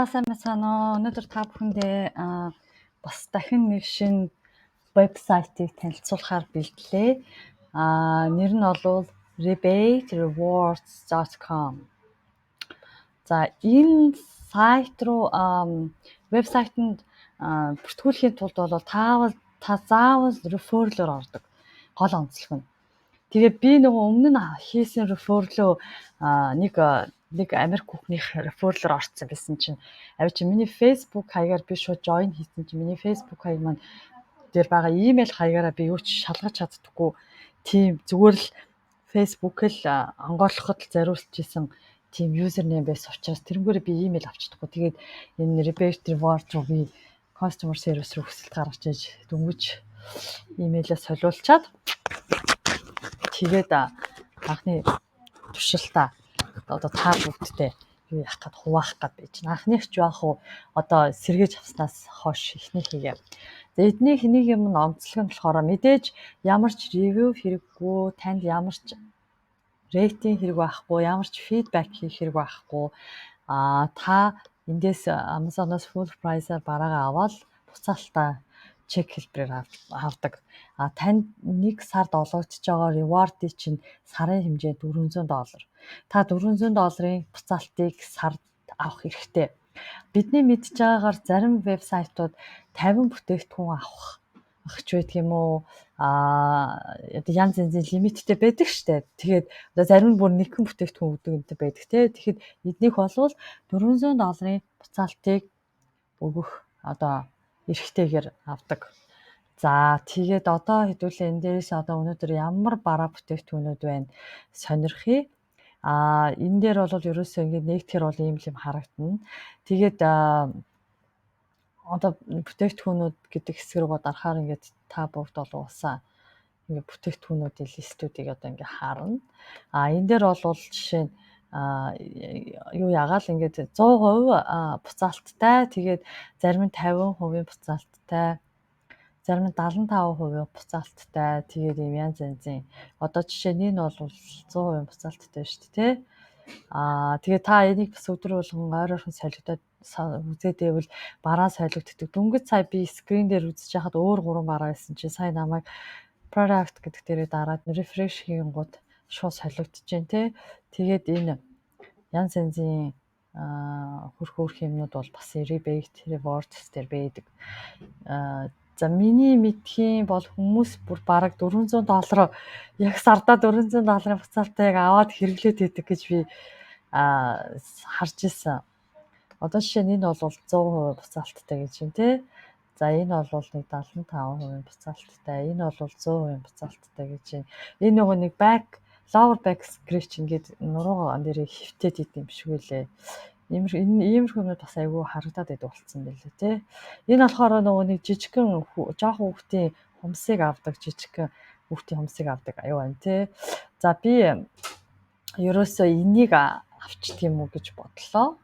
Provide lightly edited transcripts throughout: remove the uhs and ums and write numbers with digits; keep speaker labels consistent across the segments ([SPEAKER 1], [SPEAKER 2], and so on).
[SPEAKER 1] Сайн байна уу? Өнөөдөр та бүхэндээ бас дахин нэг шинэ вебсайтыг танилцуулахаар бэлдлээ. Нэр нь бол rebaterewards.com. За энэ сайт руу вебсайтанд бүртгүүлэхийн тулд бол та заавал реферлоор ордог. Гол онцлог нь. Тэгээд би нөгөө өмнө нь хийсэн реферлөө нэг Америк хүүхнийх реферлоор орцсон байсан чинь авчи миний Facebook хаягаар би шууд join хийсэн чинь миний Facebook хаяг маань дээр байгаа email хаягаараа би юу ч шалгаж чаддаггүй тийм зүгээр л Facebook л онгойлгоход зориулж исэн тийм username байсан учраас тэрнгээр би email авчдаггүй. Тэгээд энэ rebate reward руу би customer service руу хүсэлт гаргаж иж дөнгөж email-аа солиулчаад тэгээд анхны туршилтаа одоо та бүгдтэй юу яах гээд хуваах гээд байж байна. Анхных ч яах вэ? Одоо сэргээж авснаас хойш эхнийхээ. За эдний хэнийг юм онцлог нь болохоор мэдээж ямар ч ревю хэрэггүй, танд ямар ч рейтинг хэрэг байхгүй, ямар ч фидбек хийх хэрэг байхгүй. Та эндээс Amazon-оос full price-аар бараагаа аваад буцаалтаа чек хэлбэрээр авдаг. Танд нэг сард олгогдож байгаа reward-ийг чинь сарын хэмжээ $400. Та $400-ын буцаалтыг сард авах хэрэгтэй. Бидний мэдж байгаагаар зарим вебсайтууд 50 бүтээгдэхүүн авах ч байдаг юм уу? Янз янзын лимиттэй байдаг штэ. Тэгээд одоо зарим нь бүр нэгэн бүтээгдэхүүн өгдөг байдаг те. Тэгэхэд эднийх болвол $400-ын буцаалтыг өгөх одоо эрхтэйгээр авдаг. За тэгээд одоо хэдүүлээ энэ дээрээс одоо өнөөдөр ямар бараа бүтээгдэхүүнүүд байна сонирхъя. Энэ дээр бол ерөөсөө ингээд нэгтгэр бол ийм юм харагдана. Тэгээд одоо бүтээгдэхүүнүүд гэдэг хэсэг рүү дарахаар ингээд та бүгд бол уусаа ингээд бүтээгдэхүүнүүдийн листүүдийг одоо ингээд харна. Энэ дээр бол жишээ нь юу ягаал ингээд 100% буцаалттай, тэгээд зарим нь 50% буцаалттай, зарим нь 75% буцаалттай, тэгээд юм янз янзын. Одоо жишээ нь энэ бол 100% буцаалттай шүү дээ, тэ. Тэгээд та энийг бас өдөр болгон ойрхон солигдоод үзээд байвал бараа солигддог. Дөнгөж сая би скрин дээр үзэж байхад өөр 3 бараа байсан чи сая намайг product гэдэг дээрээ дараад refresh хийнгууд шууд солигдож जैन тэ. Тэгээд энэ янз янзын хөрх юмнууд бол бас rebate rewards дээр байдаг. За миний мэдхийн бол хүмүүс бүр бараг $400 яг сардаа $400-ын буцаалтыг аваад хэрэглээд байдаг гэж би харж ирсэн. Одоо жишээ нь энэ бол 100% буцаалттай гэж юм тий. За энэ бол нэг 75% буцаалттай, энэ бол 100% буцаалттай гэж юм. Энэ нөгөө нэг lower back scratch ингээд нуруугаа нэрээ хөвтөд идэм шиг үлээ. Иймэрхүү юмуд бас айгүй харагдаад байдаг болсон байлээ тий. Энэ болохоор нөгөө нэг жижигхэн жоох хүүхдийн хумсыг авдаг, жижигхэн хүүхдийн хумсыг авдаг аюу байна тий. За би ерөөсөө энийг авчдаг юм уу гэж бодлоо.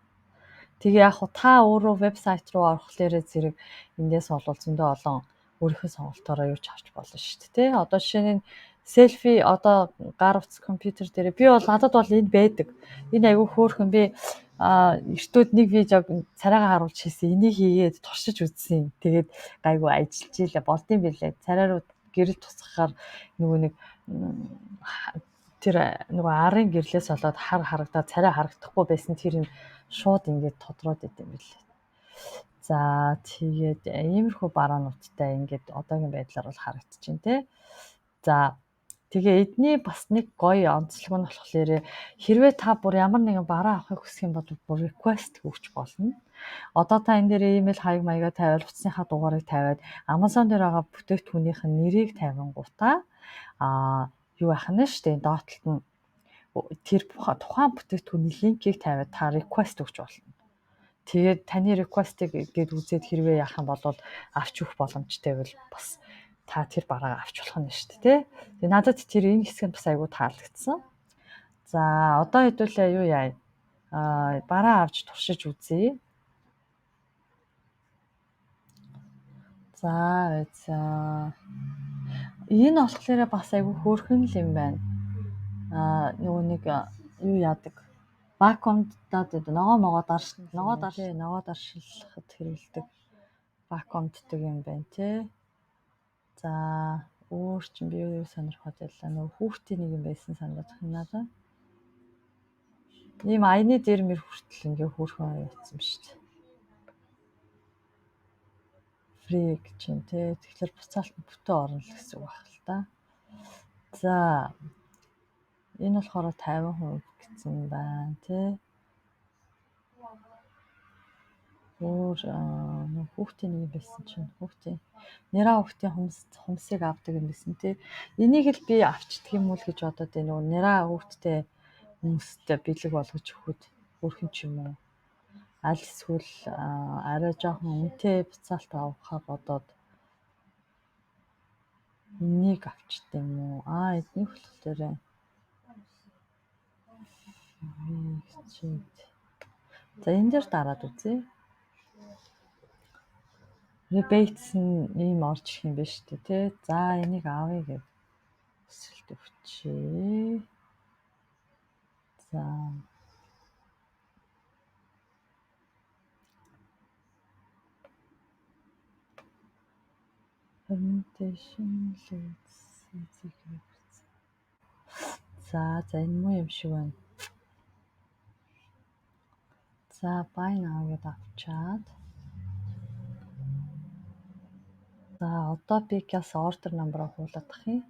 [SPEAKER 1] Тэгээ яг та өөрөө вебсайт руу орохлоороо зэрэг эндээс бол зөндөө олон өөрийнхөө сонголтоороо юу ч авч болно шүү дээ тий. Одоо жишээ нь селфи одоо гар утас компьютер дээр би бол надад бол энэ байдаг. Энэ айгүй хөөрхөн би эртүүд нэг видеог царайгаа харуулж хийсэн. Энийг хийгээд туршиж үзсэн. Тэгээд гайгүй ажиллаж ийлээ болдсон билээ. Царай руу гэрэл тусгахаар нөгөө нэг тэр нөгөө арын гэрлээс болоод хар харагдаад царай харагдахгүй байсан тэр юм шууд ингээд тодроод идэм билээ. За тэгээд иймэрхүү бараануудтай ингээд одоогийн байдлаар бол харагдчихээн тий. За тэгээ эдний бас нэг гоё онцлог нь болохоор хэрвээ та бүр ямар нэгэн бараа авахыг хүсэх юм бол бүр request өгч болно. Одоо та энэ дээр email хаяг маягаа тавиад утасныхаа дугаарыг тавиад Amazon дээр байгаа бүтээгдэхүүнийх нь нэрийг тавингуудаа юу яах нь шүү дээ доотлолт нь тэр тухайн бүтээгдэхүүний линкийг тавиад та request өгч болно. Тэгээд таны request-ыг гээд үзээд хэрвээ яах юм бол авч өгөх боломжтой байвал бас та тэр бараагаа авч болох нь шүү дээ, тэ. Тэгээ надад тэр энэ хэсэг нь бас айгүй таалагдсан. За одоо хэдүүлээ юу яа. Бараа авч туршиж үзье. За энэ болохоор бас айгүй хөөрхөн юм байна. Нөгөө нэг юу яадаг. вакуумдаад ногоо даршиллахад хэрэглэдэг вакуумддаг юм байна тий. За өөр чинь би юу сонирхоод байлаа. Нөгөө хүүхдийн нэг юм байсан санагдах юм надаа. Ийм аяны дээр мэр хүртэл ингээ хөөрхөн явуулсан шүү дээ. Free гэж юм тий. Тэгэхээр буцаалт нь бүтэн орно л гэсэн үг байна л да. За энэ болохоор 50% гэсэн байна тий. Өөр хүүхдийн нэг байсан чинь нэраа хүүхдийн хумсыг авдаг юм байсан тий. Энийг л би авчдаг юм уу л гэж бодоод байна. Нөгөө нэраа хүүхдтэй хүмүүстэй бэлэг болгож өгөхөд өөрхөн ч юм уу. Аль эсвэл арай жоохон үнэтэй буцаалт авахаа бодоод энийг авчдаг юм уу? Эдний болохоор за энэ дээр дараад үзье. Rebates нь ийм орж ирэх юм байна шүү дээ тий. За энийг авъя гэж эсэлт өвчээ. За fermentation leads. За энэ муу юм шиг байна. За buy now гэдээ авчаад. За одоо би газ order number-аа хуулах юм.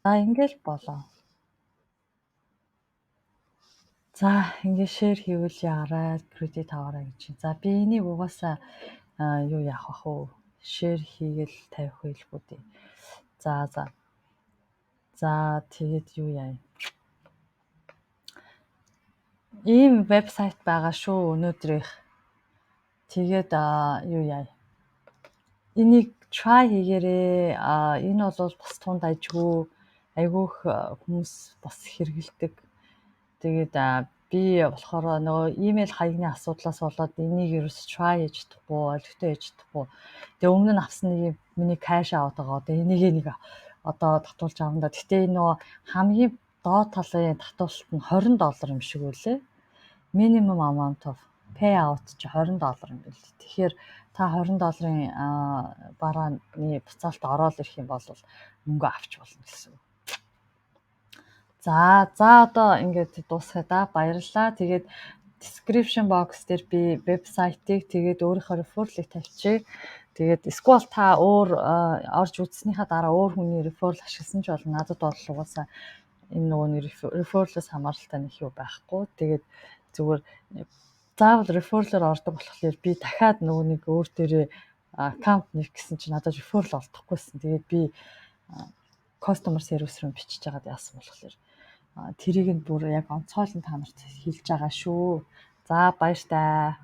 [SPEAKER 1] За ингээл болоо. За ингээ шеэр хийвэл яарай, кредит аваарай гэж. За би энийг угаасаа юу яах вэ хөө? Шеэр хийгээл тавих байлгүй дээ. За тэгээд юу яа. Ийм вебсайт байгаа шүү өнөөдрийнх. Тэгээд юу яа. Энийг try хийгээрээ. Энэ бол бас тунд ажгүй айгүйх хүмүүс бас хэрэгэлдэг. Тэгээд би болохоор нөгөө имэйл хаягны асуудлаас болоод энийг ерөөс try хийж чадахгүй, олигтой хийж чадахгүй. Тэгээ өмнө нь авсан нэг миний cash out байгаа. Одоо энийг нэг одоо татуулж авна да. Гэтэ энэ нөгөө хамгийн доод талын татуулт нь $20 юм шиг үлээ. Minimum amount of payout чи $20 юм байл. Тэгэхээр та $20-ын барааны буцаалт ороод ирэх юм бол мөнгө авч болно гэсэн. За одоо ингээд дуусгая да. Баярлалаа. Тэгээд description box дээр би вебсайтыг тэгээд өөрийнхөө referral-ыг тавьчих. Тэгээд эсвэл та өөр орж үзснийхаа дараа өөр хүний referral ашигласан ч болно. Надад бол угаасаа энэ нөгөө referral-аас хамааралтай нэг юу байхгүй. Тэгээд зүгээр заавал referral-оор ордог болохоор би дахиад нөгөө нэг өөр дээрээ аккаунт нэг гэсэн чинь надад referral олдохгүйсэн. Тэгээд би customer service руу бичиж байгаад яасан болохоор тэрийг нь бүр яг онцгойлон та нарт хэлж байгаа шүү. За баяр таа.